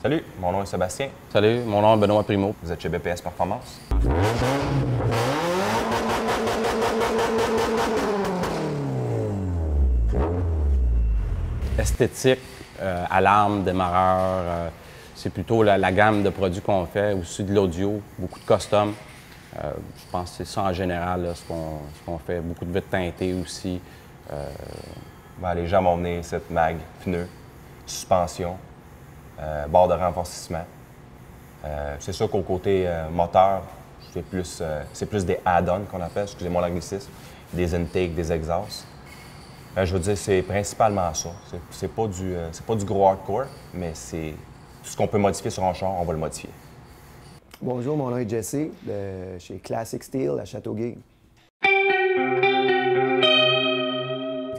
Salut, mon nom est Sébastien. Salut, mon nom est Benoît Primo. Vous êtes chez BPS Performance. Esthétique, alarme, démarreur, c'est plutôt la gamme de produits qu'on fait, aussi de l'audio, beaucoup de custom. Je pense que c'est ça en général, là, ce qu'on fait. Beaucoup de vitres teintées aussi. Les gens m'ont mené cette mag, pneus, suspension, barre de renforcement. C'est sûr qu'au côté moteur, c'est plus des add-ons qu'on appelle, excusez-moi l'anglicisme, des intakes, des exhausts. Je veux dire, c'est principalement ça. C'est pas du gros hardcore, mais c'est tout ce qu'on peut modifier sur un char, on va le modifier. Bonjour, mon nom est Jesse, de chez Classic Steel à Châteauguay.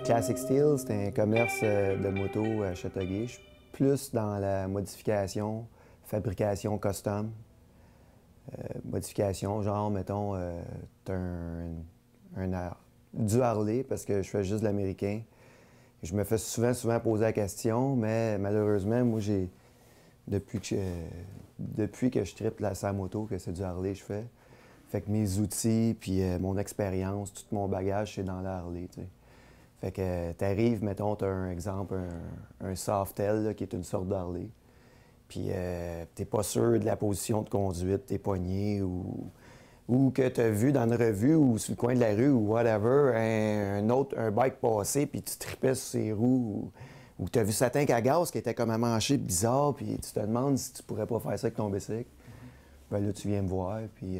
Classic Steel, c'est un commerce de moto à Châteauguay. Je suis plus dans la modification, fabrication custom. Modification, genre, mettons, du Harley, parce que je fais juste de l'américain. Je me fais souvent poser la question, mais malheureusement, moi, depuis que je tripe sa moto, que c'est du Harley je fais, fait que mes outils, puis mon expérience, tout mon bagage, c'est dans le Harley, tu sais. Fait que t'arrives, mettons, t'as un exemple, un Softail, là, qui est une sorte d'Harley, puis t'es pas sûr de la position de conduite, t'es pogné, ou que tu as vu dans une revue ou sur le coin de la rue ou whatever, un bike passer, puis tu tripais sur ses roues, ou tu as vu sa tank à gaz qui était comme amanché bizarre, puis tu te demandes si tu pourrais pas faire ça avec ton bicycle. Bien là, tu viens me voir, puis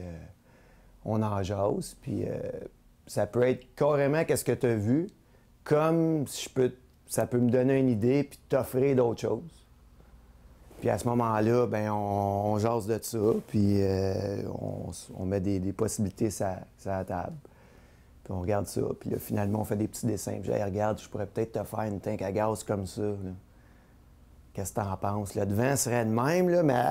on en jase, puis ça peut être carrément qu'est-ce que tu as vu, comme ça peut me donner une idée, puis t'offrir d'autres choses. Puis à ce moment-là, ben on jase de ça, puis on met des possibilités sur la table. Puis on regarde ça, puis là, finalement, on fait des petits dessins. Puis je dis, regarde, je pourrais peut-être te faire une tank à gaz comme ça. Qu'est-ce que t'en penses? Le devant serait de même, là, mais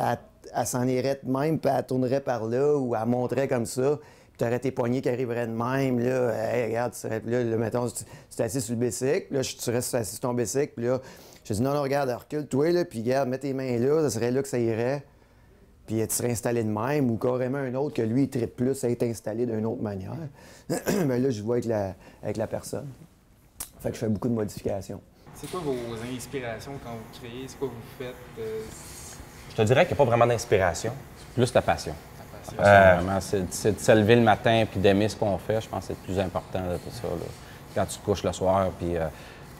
elle s'en irait de même, puis elle tournerait par là, ou elle monterait comme ça. Puis t'aurais tes poignets qui arriveraient de même, là. Hey, regarde, tu serais, là, mettons, tu es assis sur le bicycle, là, tu restes assis sur ton bicycle, puis là, je dis, non, regarde, recule-toi, là, puis regarde, mets tes mains là, ça serait là que ça irait. Puis tu serais installé de même, ou carrément un autre que lui, il tripe plus à être installé d'une autre manière. Mais là, je vois avec la personne. Fait que je fais beaucoup de modifications. C'est quoi vos inspirations quand vous créez? C'est quoi vous faites? Je te dirais qu'il n'y a pas vraiment d'inspiration. Plus la passion. La passion. Vraiment, c'est de se lever le matin puis d'aimer ce qu'on fait. Je pense que c'est le plus important de tout ça, là. Quand tu te couches le soir, puis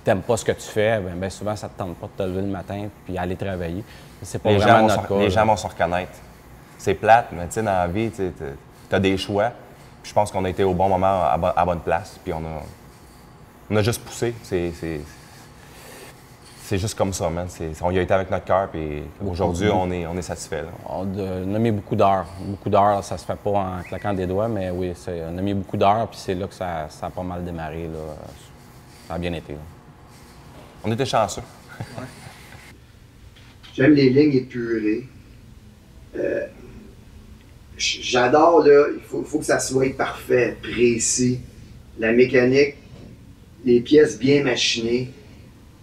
t'aimes pas ce que tu fais, bien souvent, ça te tente pas de te lever le matin puis aller travailler. C'est pas vraiment notre cas. Les gens vont se reconnaître. C'est plate, mais tu sais, dans la vie, tu as des choix. Puis je pense qu'on a été au bon moment, à bonne place. Puis on a juste poussé. C'est juste comme ça, man. On y a été avec notre cœur, puis aujourd'hui, on est satisfait. Là. On a mis beaucoup d'heures. Beaucoup d'heures, ça se fait pas en claquant des doigts, mais oui, on a mis beaucoup d'heures, puis c'est là que ça a pas mal démarré. Là. Ça a bien été. Là. On était chanceux. Ouais. J'aime les lignes épurées. J'adore, là, il faut que ça soit parfait, précis. La mécanique, les pièces bien machinées.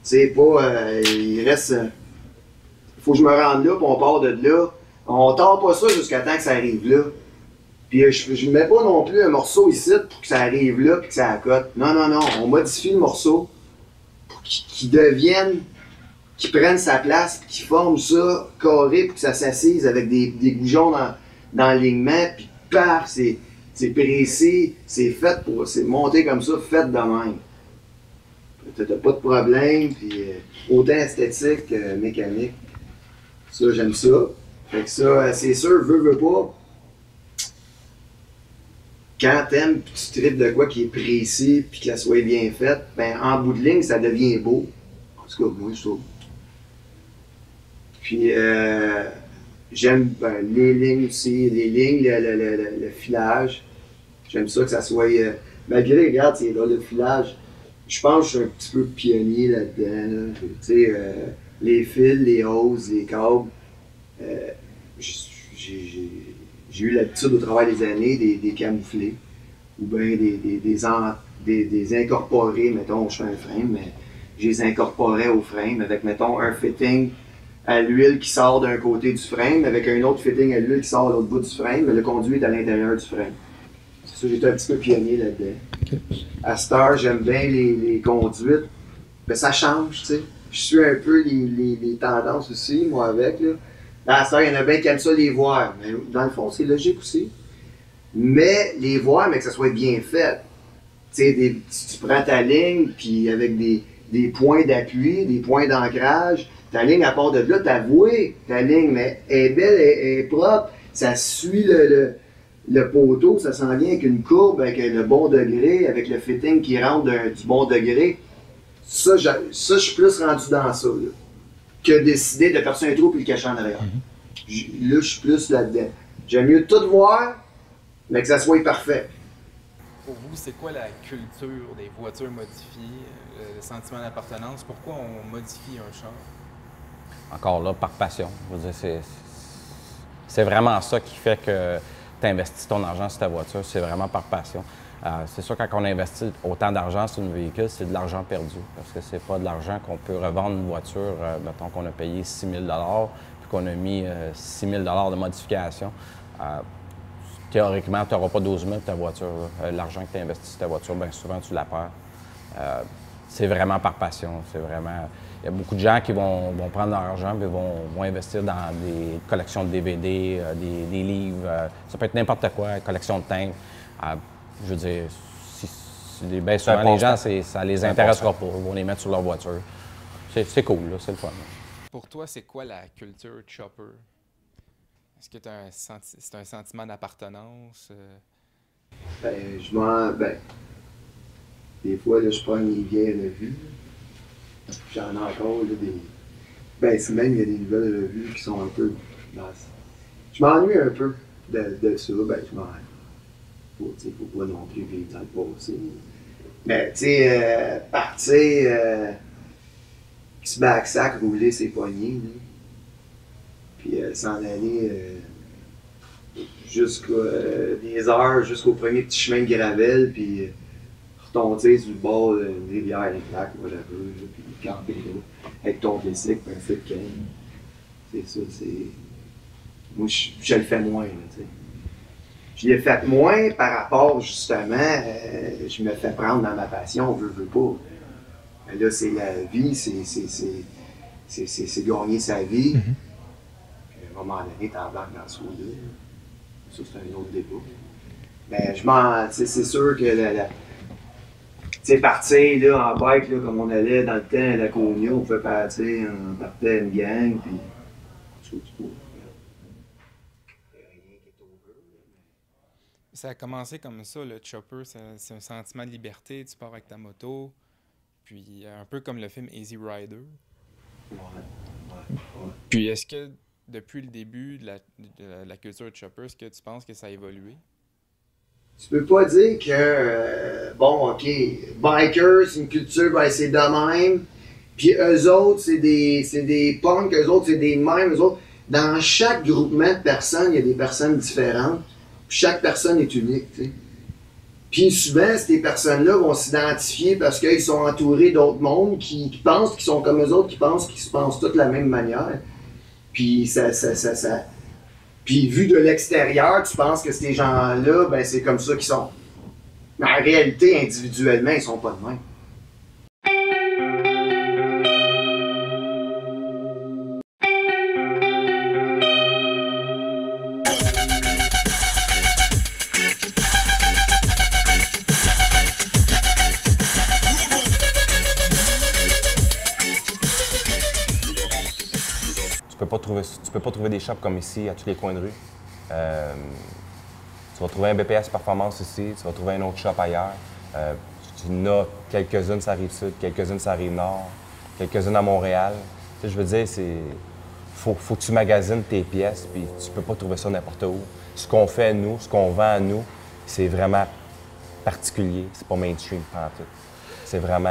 Tu sais, pas, il reste... faut que je me rende là, puis on part de là. On tord pas ça jusqu'à temps que ça arrive là. Puis je mets pas non plus un morceau ici pour que ça arrive là, puis que ça accote. Non, on modifie le morceau pour qu'il devienne... qui prenne sa place, qui forme ça carré pour que ça s'assise avec des goujons dans l'alignement, puis paf, c'est pressé, c'est fait pour, c'est monté comme ça, fait de même. T'as pas de problème, puis autant esthétique que mécanique. Ça, j'aime ça. Fait que ça, c'est sûr, veux pas. Quand t'aimes, puis tu tripes de quoi qui est précis, puis que ça soit bien fait, ben en bout de ligne, ça devient beau. En tout cas, moi, je trouve. Puis j'aime les lignes aussi, les lignes, le filage. J'aime ça que ça soit. Malgré, regarde, c'est là, le filage. Je pense que je suis un petit peu pionnier là-dedans. Là. Tu sais, les fils, les hoses, les câbles. J'ai eu l'habitude au travers des années des camouflés. Ou bien des incorporés, mettons, je fais un frame, mais je les incorporais au frame avec, mettons, un fitting à l'huile qui sort d'un côté du frame, avec un autre fitting à l'huile qui sort de l'autre bout du frame, mais le conduit est à l'intérieur du frame. C'est ça, j'étais un petit peu pionnier là-dedans. Okay. À cette heure, j'aime bien les conduites. Mais ça change, tu sais. Je suis un peu les tendances aussi, moi, avec. Là. À cette heure, il y en a bien qui aiment ça les voir. Mais dans le fond, c'est logique aussi. Mais les voir, mais que ça soit bien fait. Tu sais, tu prends ta ligne, puis avec des points d'appui, des points d'ancrage, ta ligne à part de là, t'as voué ta ligne, mais elle est belle, elle est propre, ça suit le poteau, ça s'en vient avec une courbe, avec le bon degré, avec le fitting qui rentre du bon degré. Ça, je suis plus rendu dans ça, là, que décider de percer un trou puis le cacher en arrière. Là, je suis plus là-dedans. J'aime mieux tout voir, mais que ça soit parfait. Pour vous, c'est quoi la culture des voitures modifiées, le sentiment d'appartenance? Pourquoi on modifie un char? Encore là, par passion. Je veux dire, c'est vraiment ça qui fait que tu investis ton argent sur ta voiture. C'est vraiment par passion. C'est sûr, quand on investit autant d'argent sur un véhicule, c'est de l'argent perdu. Parce que c'est pas de l'argent qu'on peut revendre une voiture, mettons qu'on a payé 6 000 puis qu'on a mis 6 000 de modification. Théoriquement, tu n'auras pas 12 000 de ta voiture. L'argent que tu investis sur ta voiture, bien souvent, tu la perds. C'est vraiment par passion. C'est vraiment... Il y a beaucoup de gens qui vont prendre leur argent et vont investir dans des collections de DVD, des livres. Ça peut être n'importe quoi, collection de timbres. Je veux dire, bien souvent, les gens, ça les intéressera pas. Ils vont les mettre sur leur voiture. C'est cool, c'est le fun. Pour toi, c'est quoi la culture chopper? Est-ce que c'est un sentiment d'appartenance? Des fois, là, je prends les vieilles revues. J'en ai encore là, des. C'est même, il y a des nouvelles revues qui sont un peu. Je m'ennuie un peu de ça. Je m'ennuie. Faut pas non plus vivre dans le passé. Mais, tu sais, partir, petit backsack, rouler ses poignets, là. Puis s'en aller des heures jusqu'au premier petit chemin de gravelle, puis retomber sur le bord d'une rivière, une plaque, whatever, puis camper là, avec ton bicycle, puis un feu de canne. C'est ça, c'est. Moi, je le fais moins, là, tu sais. Je l'ai fait moins par rapport, justement, je me fais prendre dans ma passion, veux pas. Mais là, c'est la vie, c'est gagner sa vie. Puis à un moment donné, t'en embarques dans ce là. Ça, c'est un autre débat. Mais c'est sûr que partir là, en bike, là, comme on allait dans le temps à la Conia, on pouvait partir, on partait une gang, puis ça a commencé comme ça, le chopper, c'est un sentiment de liberté, tu pars avec ta moto, puis un peu comme le film Easy Rider. Ouais. Puis est-ce que depuis le début de la culture de chopper, est-ce que tu penses que ça a évolué? Tu peux pas dire que, bikers, c'est une culture, c'est de même, puis eux autres, c'est des punks, eux autres, c'est des mêmes, eux autres. Dans chaque groupement de personnes, il y a des personnes différentes. Puis chaque personne est unique, tu sais. Puis souvent, ces personnes-là vont s'identifier parce qu'ils sont entourés d'autres mondes qui pensent qu'ils sont comme eux autres, qui pensent qu'ils se pensent tous de la même manière. Puis Puis vu de l'extérieur, tu penses que ces gens-là, c'est comme ça qu'ils sont. Mais en réalité, individuellement, ils sont pas de même. Tu peux pas trouver des shops comme ici, à tous les coins de rue. Tu vas trouver un BPS Performance ici, tu vas trouver un autre shop ailleurs. Tu en as quelques-unes sur la Rive-Sud, quelques-unes sur la Rive-Nord, quelques-unes à Montréal. Tu sais, je veux dire, faut que tu magasines tes pièces, puis tu peux pas trouver ça n'importe où. Ce qu'on fait, nous, ce qu'on vend à nous, c'est vraiment particulier, c'est pas mainstream pendant tout. C'est vraiment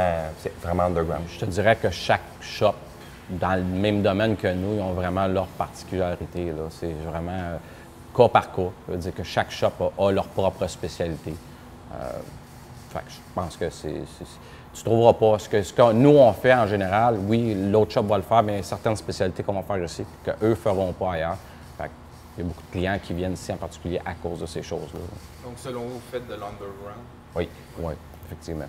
underground. Je te dirais que chaque shop dans le même domaine que nous, ils ont vraiment leur particularité. C'est vraiment cas par cas. Ça veut dire que chaque shop a leur propre spécialité. Fait que je pense que tu ne trouveras pas. Ce que nous, on fait en général, oui, l'autre shop va le faire, mais il y a certaines spécialités qu'on va faire ici qu'eux ne feront pas ailleurs. Fait il y a beaucoup de clients qui viennent ici en particulier à cause de ces choses-là. Donc, selon vous, vous faites de l'underground. Oui, oui, effectivement.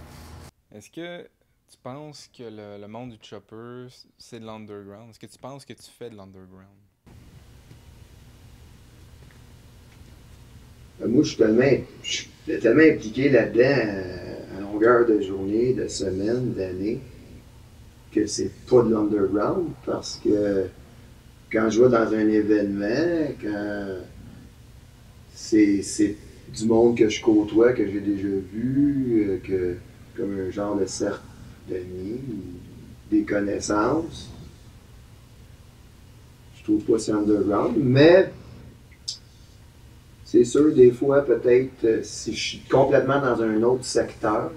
Est-ce que tu penses que le monde du chopper, c'est de l'underground? Est-ce que tu penses que tu fais de l'underground? Moi, je suis tellement impliqué là-dedans à longueur de journée, de semaine, d'année, que c'est pas de l'underground parce que quand je vais dans un événement, quand c'est du monde que je côtoie, que j'ai déjà vu, comme un genre de cercle d'amis, des connaissances, je trouve pas c'est underground, mais c'est sûr, des fois, peut-être, si je suis complètement dans un autre secteur,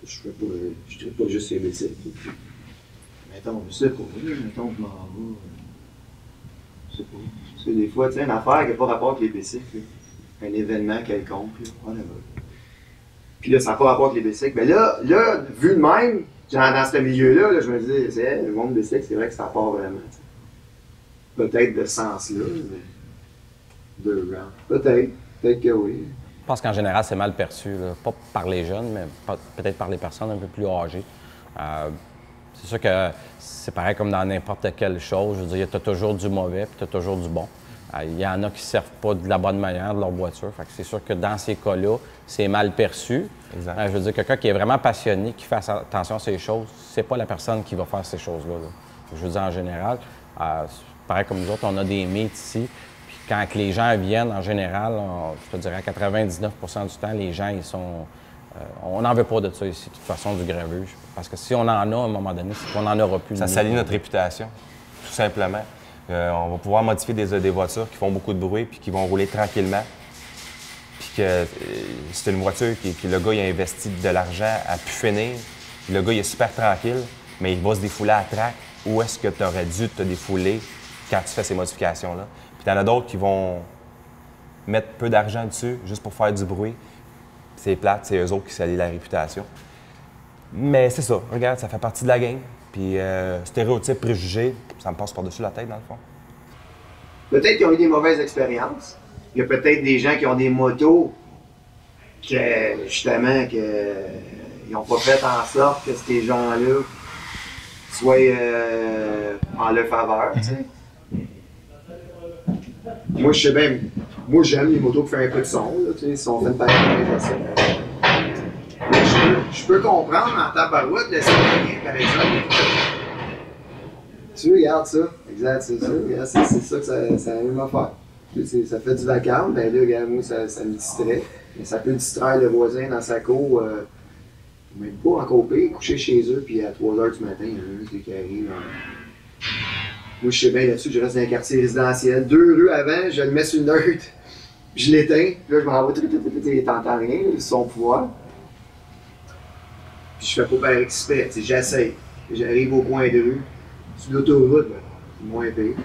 je ne dirais pas juste les métiers. Mettons, je sais pas, mettons que je m'en vais, je sais pas. C'est des fois, tu sais, une affaire qui n'a pas rapport avec les bicycles, un événement quelconque, whatever. Puis là, ça n'a pas rapport avec les bicycles. Mais là, vu de même, genre dans ce milieu-là, là, je me dis, le monde des bicycles, c'est vrai que ça part vraiment. Peut-être de ce sens-là, mais... Peut-être que oui. Je pense qu'en général, c'est mal perçu, là. Pas par les jeunes, mais peut-être par les personnes un peu plus âgées. C'est sûr que c'est pareil comme dans n'importe quelle chose. Je veux dire, tu as toujours du mauvais puis tu as toujours du bon. Il y en a qui ne servent pas de la bonne manière de leur voiture. Fait que c'est sûr que dans ces cas-là, c'est mal perçu. Exact. Je veux dire, quelqu'un qui est vraiment passionné, qui fait attention à ces choses, c'est pas la personne qui va faire ces choses-là, là. Je veux dire, en général, pareil comme nous autres, on a des meets ici. Quand les gens viennent, en général, je te dirais à 99 du temps, les gens, ils sont... on n'en veut pas de ça ici, de toute façon, du gravuge. Parce que si on en a, à un moment donné, c'est qu'on n'en aura plus. Ça salit notre réputation, tout simplement. On va pouvoir modifier des voitures qui font beaucoup de bruit puis qui vont rouler tranquillement. Puis que c'est une voiture que le gars il a investi de l'argent à pu finir. Le gars il est super tranquille, mais il va se défouler à track. Où est-ce que tu aurais dû te défouler quand tu fais ces modifications-là? Puis t'en as d'autres qui vont mettre peu d'argent dessus juste pour faire du bruit. C'est plate, c'est eux autres qui salissent la réputation. Mais c'est ça, regarde, ça fait partie de la game. Puis stéréotypes, préjugés, ça me passe par-dessus la tête dans le fond. Peut-être qu'ils ont eu des mauvaises expériences. Il y a peut-être des gens qui ont des motos que, justement, ils n'ont pas fait en sorte que ces gens-là soient en leur faveur, tu sais. Moi, je sais bien, moi j'aime les motos qui font un peu de son, là, tu sais, si on fait une pareille ça. Mais je peux comprendre en tabarouette le citoyen, par exemple. Tu regardes ça, exact, c'est ça, regarde, c'est ça que ça a même à faire. Ça fait du vacarme, ben là, regarde, moi, ça me distrait. Mais ça peut distraire le voisin dans sa cour, même pas encore pire, coucher chez eux, puis à 3 h du matin, il y en a un qui arrive. Moi, je sais bien là-dessus, je reste dans un quartier résidentiel. 2 rues avant, je le mets sur une neutre, je l'éteins, puis là, je m'en vais, t'entends rien, c'est son pouvoir. Puis je fais pas par exprès, j'essaie. J'arrive au coin de rue, sur l'autoroute, ben, moins pire.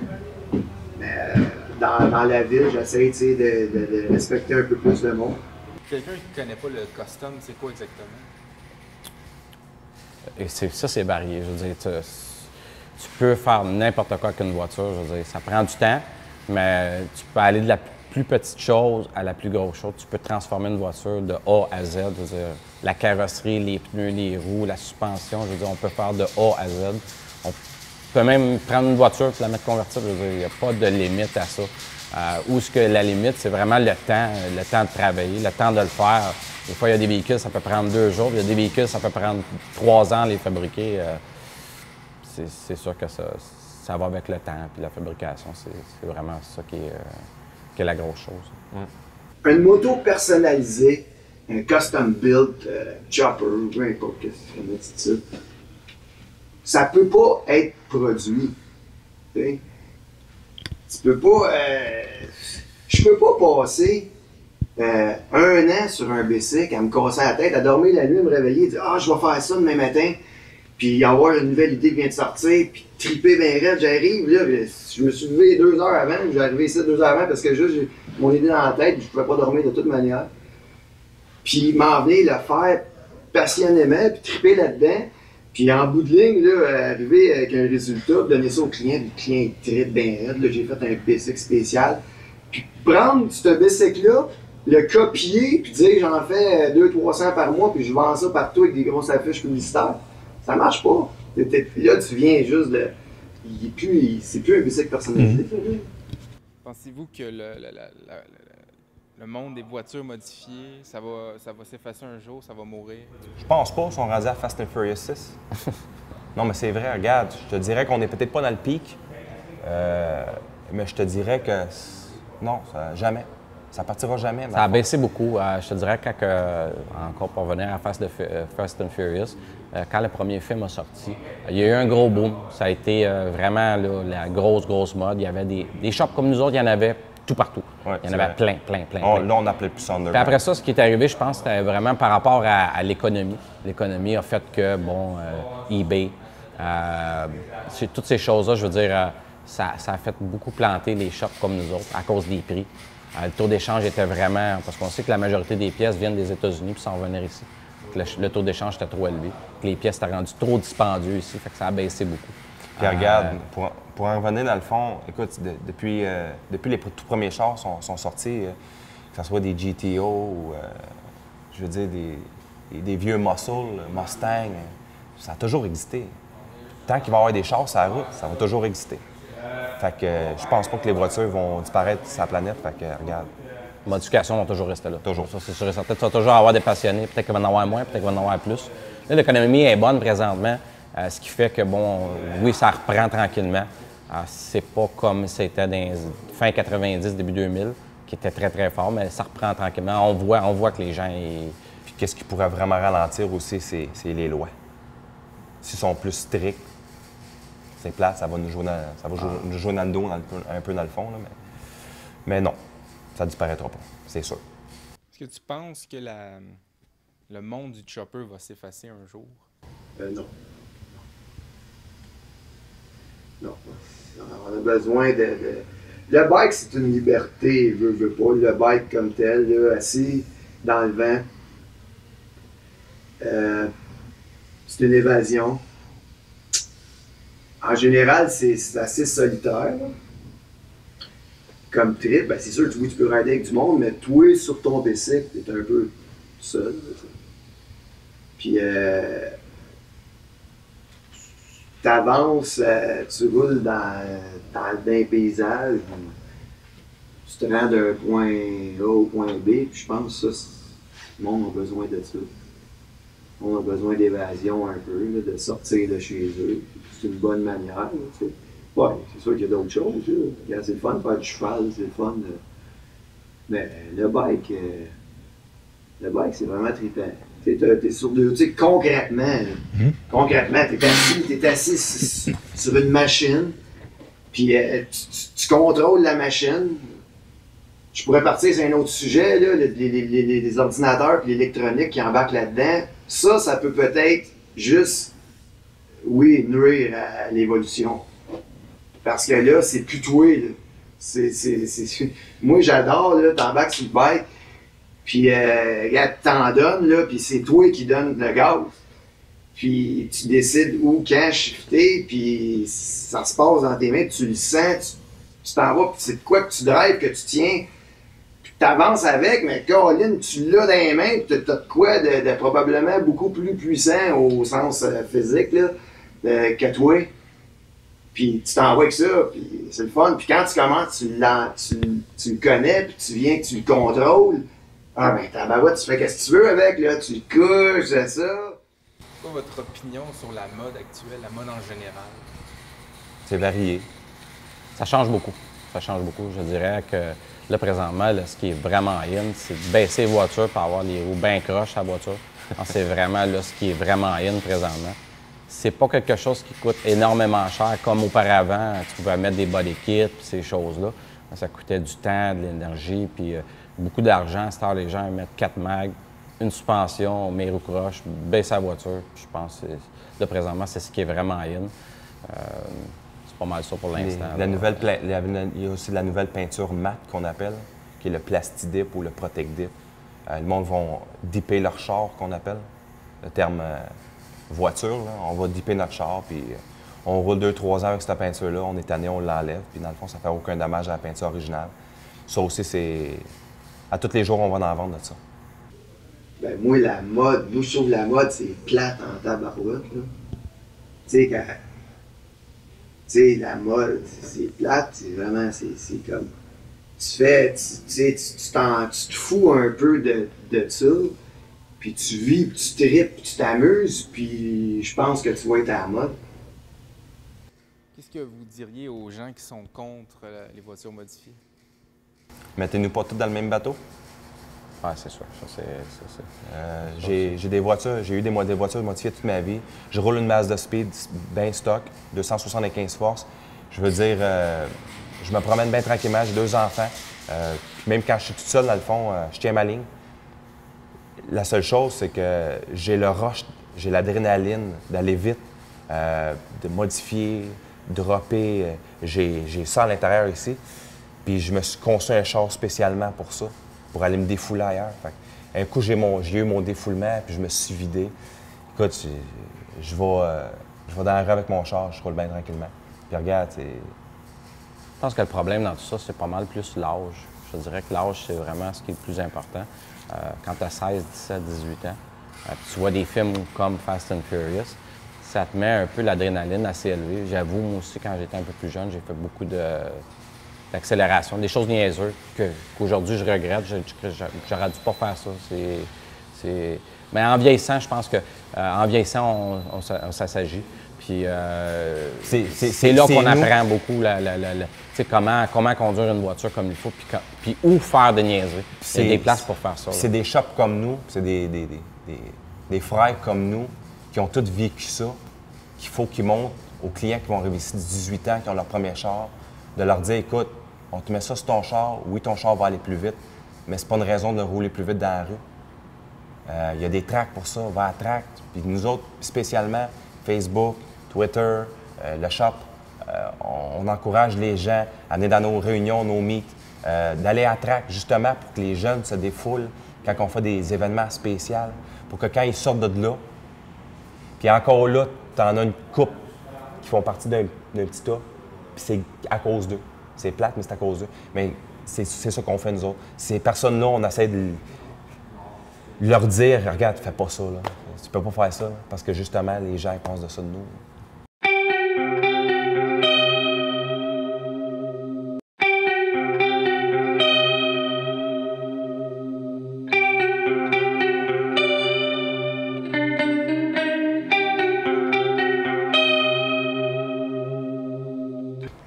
Mais dans la ville, j'essaie de respecter un peu plus le monde. Quelqu'un qui ne connaît pas le custom, c'est quoi exactement? Et ça, c'est varié. Je veux dire, tu peux faire n'importe quoi avec une voiture. Je veux dire, ça prend du temps, mais tu peux aller de la plus petite chose à la plus grosse chose. Tu peux transformer une voiture de A à Z. Je veux dire, la carrosserie, les pneus, les roues, la suspension. Je veux dire, on peut faire de A à Z. On peut même prendre une voiture et la mettre convertible. Je veux dire, il n'y a pas de limite à ça. Où est-ce que la limite, c'est vraiment le temps de travailler, le temps de le faire. Des fois, il y a des véhicules, ça peut prendre 2 jours. Il y a des véhicules, ça peut prendre 3 ans à les fabriquer. C'est sûr que ça va avec le temps. Puis la fabrication, c'est vraiment ça qui est la grosse chose. Une moto personnalisée, un custom build, chopper, peu importe comment tu dis ça, ça peut pas être produit. T'sais. Tu peux pas. Je peux pas passer 1 an sur un bicycle à me casser la tête, à dormir la nuit, à me réveiller, dire ah, je vais faire ça demain matin, puis avoir une nouvelle idée qui vient de sortir, puis triper bien raide. J'arrive, là, je me suis levé 2 heures avant, j'ai arrivé ici 2 heures avant parce que juste j'ai mon idée dans la tête, puis je pouvais pas dormir de toute manière. Puis m'en venir le faire passionnément, puis triper là-dedans. Puis en bout de ligne, là, arriver avec un résultat, donner ça au client, puis le client il tripe bien raide. Là, j'ai fait un bicycle spécial. Puis prendre ce bicycle-là, le copier, puis dire j'en fais 200-300 par mois, puis je vends ça partout avec des grosses affiches publicitaires, ça marche pas. Là, tu viens juste de... C'est plus un bicycle personnalisé. Pensez-vous que le monde des voitures modifiées, ça va s'effacer un jour, ça va mourir? Je pense pas, ils sont rendus à Fast and Furious 6. Non, mais c'est vrai, regarde, je te dirais qu'on n'est peut-être pas dans le pic, mais je te dirais que non, jamais. Ça partira jamais. Ça a baissé beaucoup. Je te dirais encore pour revenir à Fast and Furious, quand le premier film a sorti, il y a eu un gros boom. Ça a été vraiment là, la grosse mode. Il y avait des shops comme nous autres, il y en avait tout partout. Ouais, il y en avait plein. Là, on appelait plus ça Puis après ça, ce qui est arrivé, je pense, c'était vraiment par rapport à l'économie. L'économie a fait que, eBay, toutes ces choses-là, je veux dire, ça a fait beaucoup planter les shops comme nous autres à cause des prix. Le taux d'échange était vraiment... Parce qu'on sait que la majorité des pièces viennent des États-Unis puis s'en revenir ici. Le taux d'échange était trop élevé. Les pièces étaient rendues trop dispendieuses ici, fait que ça a baissé beaucoup. Puis regarde, pour en revenir dans le fond, écoute, depuis les tout premiers chars sont sortis, que ce soit des GTO ou, je veux dire, des vieux Muscle, Mustang, ça a toujours existé. Tant qu'il va y avoir des chars sur la route, ça va toujours exister. Fait que je pense pas que les voitures vont disparaître sur la planète, fait que regarde. Les modifications vont toujours rester là. Toujours. Ça, c'est sûr et certain. Tu vas toujours avoir des passionnés. Peut-être qu'il va en avoir moins, peut-être qu'il va en avoir plus. Là, l'économie est bonne présentement, ce qui fait que, oui, ça reprend tranquillement. C'est pas comme c'était dans fin 90, début 2000, qui était très fort, mais ça reprend tranquillement. On voit que les gens... Puis qu'est-ce qui pourrait vraiment ralentir aussi, c'est les lois. S'ils sont plus stricts, c'est plate, ça va nous jouer dans le dos un peu dans le fond. Là, mais non, ça ne disparaîtra pas, c'est sûr. Est-ce que tu penses que le monde du chopper va s'effacer un jour? Non. Non. On a besoin de... Le bike, c'est une liberté, veut pas. Le bike comme tel, là, assis dans le vent, c'est une évasion. En général, c'est assez solitaire. Là. Comme trip, c'est sûr que tu peux rider avec du monde, mais toi, sur ton bicycle, t'es un peu seul. Là, puis, t'avances, tu roules dans un paysage, tu te rends d'un point A au point B, puis je pense que ça, le monde a besoin de ça. On a besoin d'évasion un peu, là, de sortir de chez eux. C'est une bonne manière. Là, tu sais. Ouais, c'est sûr qu'il y a d'autres choses. C'est le fun de faire du cheval, c'est le fun de... Mais le bike, c'est vraiment trippant. T'es sur deux, tu sais, concrètement, t'es assis sur une machine, puis tu contrôles la machine. Je pourrais partir sur un autre sujet, là, les ordinateurs et l'électronique qui embarquent là-dedans. Ça peut peut-être juste, oui, nuire à l'évolution. Parce que là, c'est plus toi, là. Moi, j'adore, là, t'embarques sur le bike, puis regarde, t'en donnes, là, puis c'est toi qui donnes le gaz. Puis tu décides où, quand shifter, puis ça se passe dans tes mains, tu le sens, tu t'en vas, puis c'est de quoi que tu drives, que tu tiens. T'avances avec, mais Caroline, tu l'as dans les mains, tu as de quoi de probablement beaucoup plus puissant au sens physique là, que toi. Puis tu t'en vas avec ça, puis c'est le fun. Puis quand tu commences, tu le connais, puis tu viens, tu le contrôles. Ah ben tabarouette, tu fais qu'est-ce que tu veux avec, là, tu le couches, c'est ça. C'est quoi votre opinion sur la mode actuelle, la mode en général? C'est varié. Ça change beaucoup. Je dirais que là, présentement, là, ce qui est vraiment in, c'est de baisser les voitures pour avoir les roues bien croches à la voiture. C'est vraiment là, ce qui est vraiment in présentement. C'est pas quelque chose qui coûte énormément cher comme auparavant. Tu pouvais mettre des body kits puis ces choses-là. Ça coûtait du temps, de l'énergie, puis beaucoup d'argent. C'est les gens mettent 4 mags, une suspension, mes roues croches, baisser la voiture. Je pense que là, présentement, c'est ce qui est vraiment in. C'est pas mal ça pour l'instant. Il y a aussi de la nouvelle peinture matte qu'on appelle, qui est le Plastidip ou le Protect Dip. Le monde va dipper leur char, qu'on appelle. le terme voiture. Là. On va dipper notre char, puis on roule 2-3 ans avec cette peinture-là, on est tanné, on l'enlève, puis dans le fond, ça ne fait aucun dommage à la peinture originale. Ça aussi, c'est... À tous les jours, on va en vendre de ça. Ben, moi, la mode, je trouve la mode, c'est plate en tabarouette, là. Tu sais, quand... Tu sais, la mode, c'est plate, c'est vraiment, c'est comme... Tu fais, tu te fous un peu de ça, puis tu vis, puis tu tripes, puis tu t'amuses, puis je pense que tu vas être à la mode. Qu'est-ce que vous diriez aux gens qui sont contre les voitures modifiées? Mettez-nous pas tous dans le même bateau. Ouais, c'est sûr. Ça, J'ai des voitures, j'ai eu des voitures modifiées toute ma vie. Je roule une Mazda Speed bien stock, 275 forces. Je veux dire, je me promène bien tranquillement, j'ai 2 enfants. Puis même quand je suis tout seul, dans le fond, je tiens ma ligne. La seule chose, c'est que j'ai le rush, j'ai l'adrénaline d'aller vite, de modifier, dropper. J'ai ça à l'intérieur ici. Puis je me suis construit un char spécialement pour ça, pour aller me défouler ailleurs. Fait un coup, j'ai eu mon défoulement, puis je me suis vidé. Écoute, je vais dans la rue avec mon char, je roule bien tranquillement. Puis regarde, c'est... Je pense que le problème dans tout ça, c'est pas mal plus l'âge. Je dirais que l'âge, c'est vraiment ce qui est le plus important. Quand tu as 16, 17, 18 ans, tu vois des films comme Fast and Furious, ça te met un peu l'adrénaline assez élevée. J'avoue, moi aussi, quand j'étais un peu plus jeune, j'ai fait beaucoup d'accélération, des choses niaiseuses qu'aujourd'hui je regrette. J'aurais dû pas faire ça. Mais en vieillissant, je pense qu'en vieillissant, on s'agit. Puis c'est là qu'on apprend beaucoup comment conduire une voiture comme il faut, puis où faire de niaiseries. Il y a des places pour faire ça. C'est des shops comme nous, c'est des frères comme nous qui ont tous vécu ça, qu'il faut qu'ils montrent aux clients qui vont arriver ici de 18 ans, qui ont leur premier char, de leur dire, écoute, on te met ça sur ton char, oui, ton char va aller plus vite, mais c'est pas une raison de rouler plus vite dans la rue. Il y a des tracks pour ça, va à track. Puis nous autres, spécialement, Facebook, Twitter, le shop, on encourage les gens à venir dans nos réunions, nos meets, d'aller à track justement pour que les jeunes se défoulent quand on fait des événements spéciaux, pour que quand ils sortent de là, puis encore là, tu en as une couple qui font partie d'un petit tas, puis c'est à cause d'eux. C'est plate, mais c'est à cause d'eux. Mais c'est ça qu'on fait, nous autres. Ces personnes-là, on essaie de leur dire, regarde, fais pas ça, là. Tu peux pas faire ça, là, parce que justement, les gens ils pensent de ça de nous.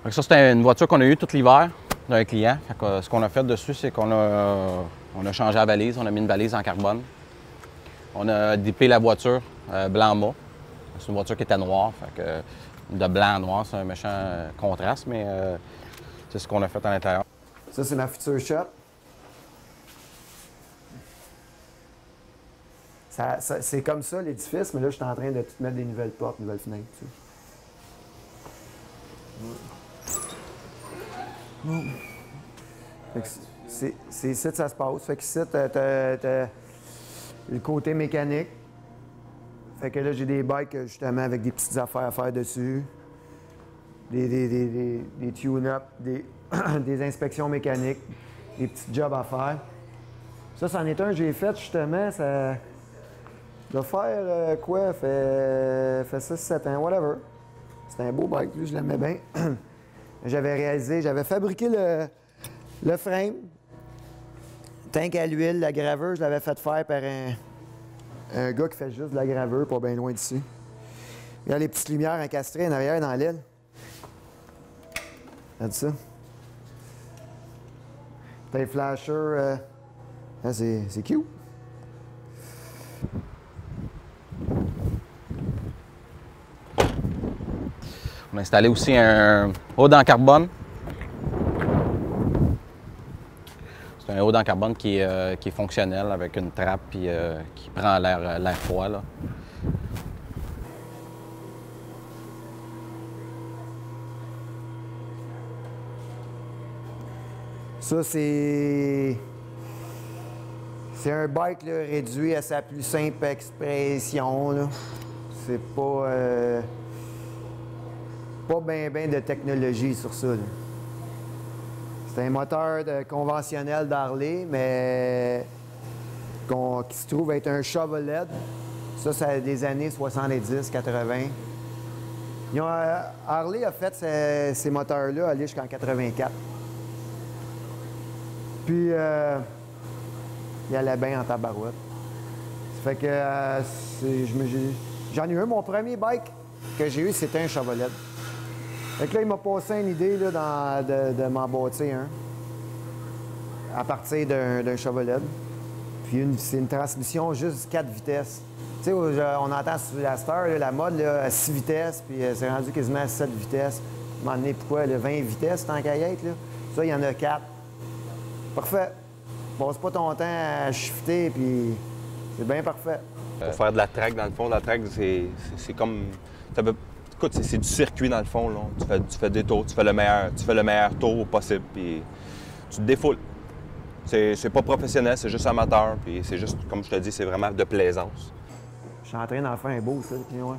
Ça, c'était une voiture qu'on a eue tout l'hiver d'un client. Ce qu'on a fait dessus, c'est qu'on a changé la valise. On a mis une valise en carbone. On a dippé la voiture blanc-mat. C'est une voiture qui était noire. De blanc à noir, c'est un méchant contraste, mais c'est ce qu'on a fait à l'intérieur. Ça, c'est ma future shop. C'est comme ça l'édifice, mais là, je suis en train de tout mettre des nouvelles portes, nouvelles fenêtres. Tu sais. C'est ici que ça se passe. Fait qu'ici, t'as le côté mécanique. Fait que là, j'ai des bikes, justement, avec des petites affaires à faire dessus. Des tune-up, des inspections mécaniques, des petits jobs à faire. Ça, c'en est un que j'ai fait, justement. Ça doit faire quoi? Fait 6-7 ans, whatever. C'est un beau bike, lui, je l'aimais bien. J'avais fabriqué le frame, tank à l'huile, la graveur, je l'avais fait faire par un gars qui fait juste de la graveur, pas bien loin d'ici. Il y a les petites lumières encastrées en arrière dans l'aile. Regarde ça. T'as les flashers. C'est cute. On a installé aussi un haut en carbone. C'est un haut en carbone qui est fonctionnel avec une trappe puis, qui prend l'air froid. Là. Ça, c'est C'est un bike là, réduit à sa plus simple expression. Là. C'est pas bien de technologie sur ça. Là. C'est un moteur conventionnel d'Harley, mais qui se trouve être un Chevrolet. Ça, c'est des années 70-80. Harley a fait ces moteurs-là aller jusqu'en 84. Puis, il allait bien en tabarouette. Ça fait que j'en ai eu un. Mon premier bike que j'ai eu, c'était un Chevrolet. Fait que là, il m'a passé une idée là, de m'en bâtir un à partir d'un Chevrolet. Puis c'est une transmission juste 4 vitesses. Tu sais, on entend sur la Star, là, la mode là, à 6 vitesses, puis c'est rendu quasiment à 7 vitesses. À un moment donné, pourquoi? Là, 20 vitesses tant qu'à y être, là. Ça, il y en a 4. Parfait. Passe pas ton temps à shifter, puis c'est bien parfait. Pour faire de la track, dans le fond, la track, c'est comme... Écoute, c'est du circuit, dans le fond. Là. Tu fais des tours, tu fais le meilleur tour possible, puis tu te défoules. C'est pas professionnel, c'est juste amateur, puis c'est juste, comme je te dis, c'est vraiment de plaisance. Je suis en train d'en faire un beau, ça, puis ouais.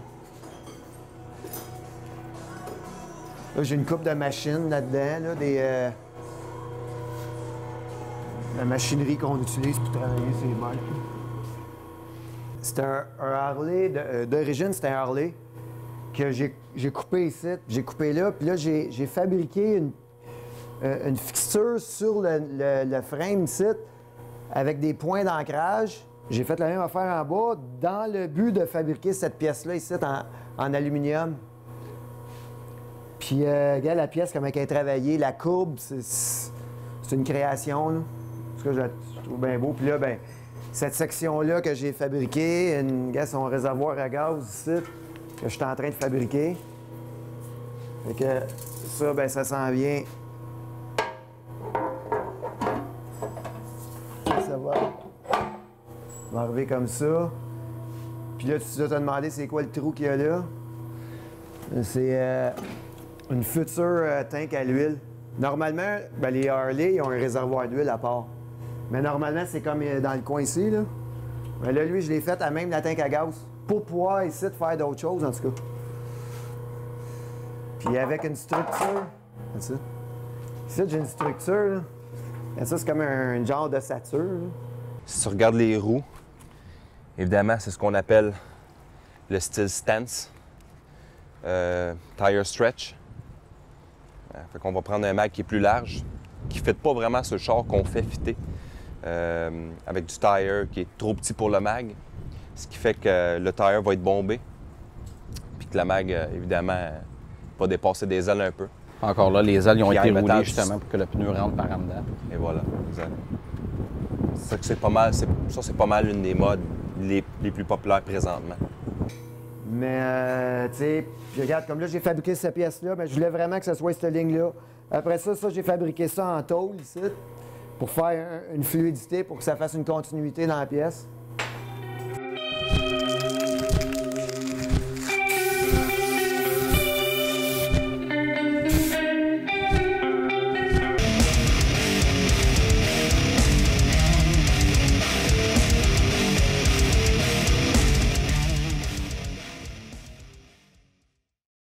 Là, j'ai une coupe de machines là-dedans, là, la machinerie qu'on utilise pour travailler ces bikes. C'était un Harley, d'origine, c'était un Harley que j'ai coupé ici, j'ai coupé là, puis là, j'ai fabriqué une fixture sur le frame ici avec des points d'ancrage. J'ai fait la même affaire en bas dans le but de fabriquer cette pièce-là ici en aluminium. Puis, regarde la pièce, comment elle est travaillée, la courbe, c'est une création, là. Ce que je trouve bien beau. Puis là, ben, cette section-là que j'ai fabriquée, son réservoir à gaz ici, que je suis en train de fabriquer. Fait que ça, ben, ça s'en vient. Ça va arriver comme ça. Puis là, tu dois te demander c'est quoi le trou qu'il y a là. C'est une future tank à l'huile. Normalement, ben, les Harley, ils ont un réservoir d'huile à part. Mais normalement, c'est comme dans le coin ici, là. Mais là, lui, je l'ai fait à même la tank à gaz. Pour pouvoir ici de faire d'autres choses, en tout cas. Puis avec une structure. Ça. Ici, j'ai une structure, là. Et ça, c'est comme un genre d'ossature, là. Si tu regardes les roues, évidemment, c'est ce qu'on appelle le style stance, tire stretch. Fait qu'on va prendre un mag qui est plus large, qui ne fit pas vraiment sur le char qu'on fait fitter, avec du tire qui est trop petit pour le mag, ce qui fait que le tire va être bombé, puis que la mag, évidemment, va dépasser des ailes un peu. Encore là, les ailes ils ont Puis été en mettant roulées du- justement pour que le pneu rentre par en dedans. Et voilà, exact. C'est ça que c'est pas mal, c'est pas mal une des modes les plus populaires présentement. Mais, tu sais, puis regarde, comme là, j'ai fabriqué cette pièce-là, mais je voulais vraiment que ce soit cette ligne-là. Après ça, j'ai fabriqué ça en tôle ici, pour faire une fluidité, pour que ça fasse une continuité dans la pièce.